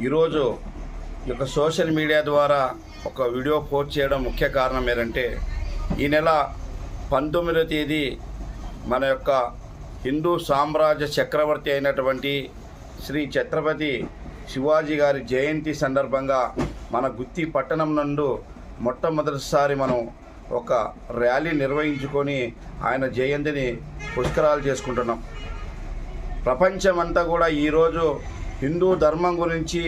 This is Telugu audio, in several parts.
ఈరోజు ఈ యొక్క సోషల్ మీడియా ద్వారా ఒక వీడియో పోస్ట్ చేయడం ముఖ్య కారణం ఏంటంటే ఈ నెల 19వ తేదీ మన యొక్క హిందూ సామ్రాజ్య చక్రవర్తి అయినటువంటి శ్రీ ఛత్రపతి శివాజీ గారి జయంతి సందర్భంగా మన గుత్తి పట్టణం నందు మొట్టమొదటిసారి మనం ఒక ర్యాలీ నిర్వహించుకొని ఆయన జయంతిని పుష్కరాలు చేసుకుంటున్నాం. ప్రపంచమంతా కూడా ఈరోజు హిందూ ధర్మం గురించి,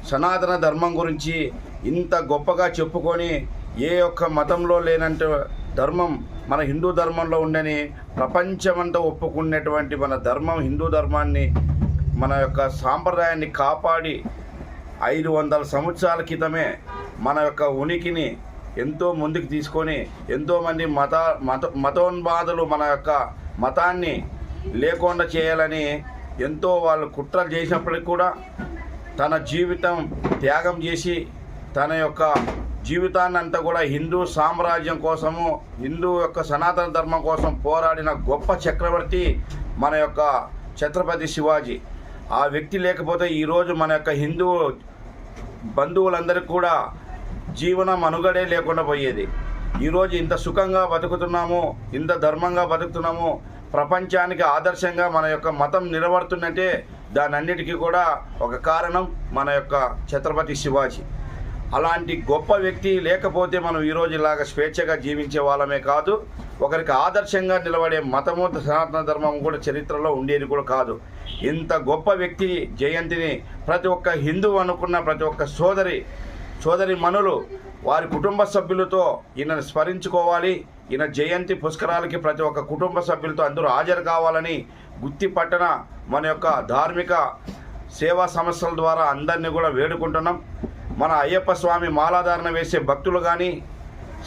సనాతన ధర్మం గురించి ఇంత గొప్పగా చెప్పుకొని ఏ ఒక్క మతంలో లేనంత ధర్మం మన హిందూ ధర్మంలో ఉండని ప్రపంచమంతా ఒప్పుకునేటువంటి మన ధర్మం, హిందూ ధర్మాన్ని, మన యొక్క సాంప్రదాయాన్ని కాపాడి 500 సంవత్సరాల క్రితమే మన యొక్క ఉనికిని ఎంతో ముందుకు తీసుకొని ఎంతోమంది మతోన్మాదులు మన యొక్క మతాన్ని లేకుండా చేయాలని ఎంతో వాళ్ళు కుట్రలు చేసినప్పటికీ కూడా తన జీవితం త్యాగం చేసి తన యొక్క జీవితాన్ని అంతా కూడా హిందూ సామ్రాజ్యం కోసము, హిందూ యొక్క సనాతన ధర్మం కోసం పోరాడిన గొప్ప చక్రవర్తి మన యొక్క ఛత్రపతి శివాజీ. ఆ వ్యక్తి లేకపోతే ఈరోజు మన యొక్క హిందూ బంధువులందరికీ కూడా జీవన మనుగడే లేకుండా పోయేది. ఈరోజు ఇంత సుఖంగా బతుకుతున్నాము, ఇంత ధర్మంగా బతుకుతున్నాము, ప్రపంచానికి ఆదర్శంగా మన యొక్క మతం నిలబడుతున్నట్టే దానన్నిటికీ కూడా ఒక కారణం మన యొక్క ఛత్రపతి శివాజీ. అలాంటి గొప్ప వ్యక్తి లేకపోతే మనం ఈరోజు ఇలాగ స్వేచ్ఛగా జీవించే వాళ్ళమే కాదు, ఒకరికి ఆదర్శంగా నిలబడే మతము, సనాతన ధర్మం కూడా చరిత్రలో ఉండేది కూడా కాదు. ఇంత గొప్ప వ్యక్తి జయంతిని ప్రతి ఒక్క హిందువు అనుకున్న ప్రతి ఒక్క సోదరి మనులు వారి కుటుంబ సభ్యులతో ఈయనను స్మరించుకోవాలి. ఈయన జయంతి పుష్కరాలకి ప్రతి ఒక్క కుటుంబ సభ్యులతో అందరూ హాజరు కావాలని గుత్తి పట్టణ మన యొక్క ధార్మిక సేవా సంస్థల ద్వారా అందరినీ కూడా వేడుకుంటున్నాం. మన అయ్యప్ప స్వామి మాలాధారణ వేసే భక్తులు కానీ,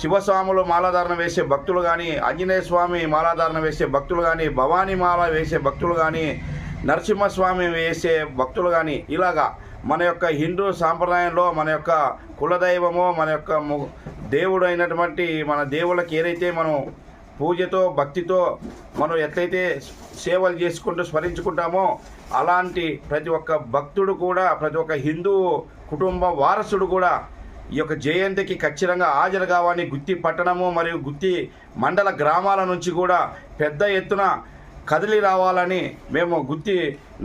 శివస్వాములు మాలాధారణ వేసే భక్తులు కానీ, ఆంజనేయ స్వామి మాలాధారణ వేసే భక్తులు కానీ, భవానీ మాల వేసే భక్తులు కానీ, నరసింహస్వామి వేసే భక్తులు కానీ, ఇలాగా మన యొక్క హిందూ సాంప్రదాయంలో మన యొక్క కులదైవమో, మన యొక్క దేవుడు అయినటువంటి మన దేవుళ్ళకి ఏదైతే మనం పూజతో భక్తితో మనం ఎట్లయితే సేవలు చేసుకుంటూ స్మరించుకుంటామో అలాంటి ప్రతి ఒక్క భక్తుడు కూడా, ప్రతి ఒక్క హిందూ కుటుంబ వారసుడు కూడా ఈ యొక్క జయంతికి ఖచ్చితంగా హాజరు కావాలని గుత్తి పట్టణము మరియు గుత్తి మండల గ్రామాల నుంచి కూడా పెద్ద ఎత్తున కదిలి రావాలని మేము గుత్తి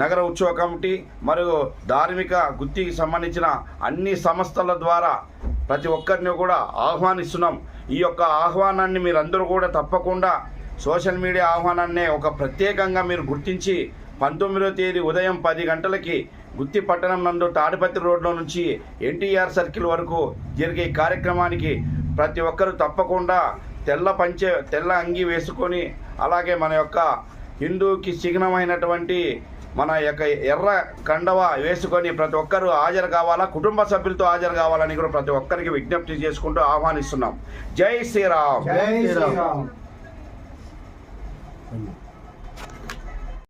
నగర ఉత్సవ కమిటీ మరియు ధార్మిక గుత్తికి సంబంధించిన అన్ని సంస్థల ద్వారా ప్రతి ఒక్కరిని కూడా ఆహ్వానిస్తున్నాం. ఈ యొక్క ఆహ్వానాన్ని మీరందరూ కూడా తప్పకుండా సోషల్ మీడియా ఆహ్వానాన్ని ఒక ప్రత్యేకంగా మీరు గుర్తించి 19వ తేదీ ఉదయం 10 గంటలకి గుత్తి పట్టణం నందు తాడిపత్రి రోడ్లో నుంచి ఎన్టీఆర్ సర్కిల్ వరకు జరిగే కార్యక్రమానికి ప్రతి ఒక్కరూ తప్పకుండా తెల్ల అంగి వేసుకొని, అలాగే మన యొక్క హిందూకి చిహ్నమైనటువంటి మన యొక్క ఎర్ర కండవ వేసుకొని ప్రతి ఒక్కరూ హాజరు కావాలా, కుటుంబ సభ్యులతో హాజరు కావాలని కూడా ప్రతి ఒక్కరికి విజ్ఞప్తి చేసుకుంటూ ఆహ్వానిస్తున్నాం. జై శ్రీరామ్. జై శ్రీరామ్.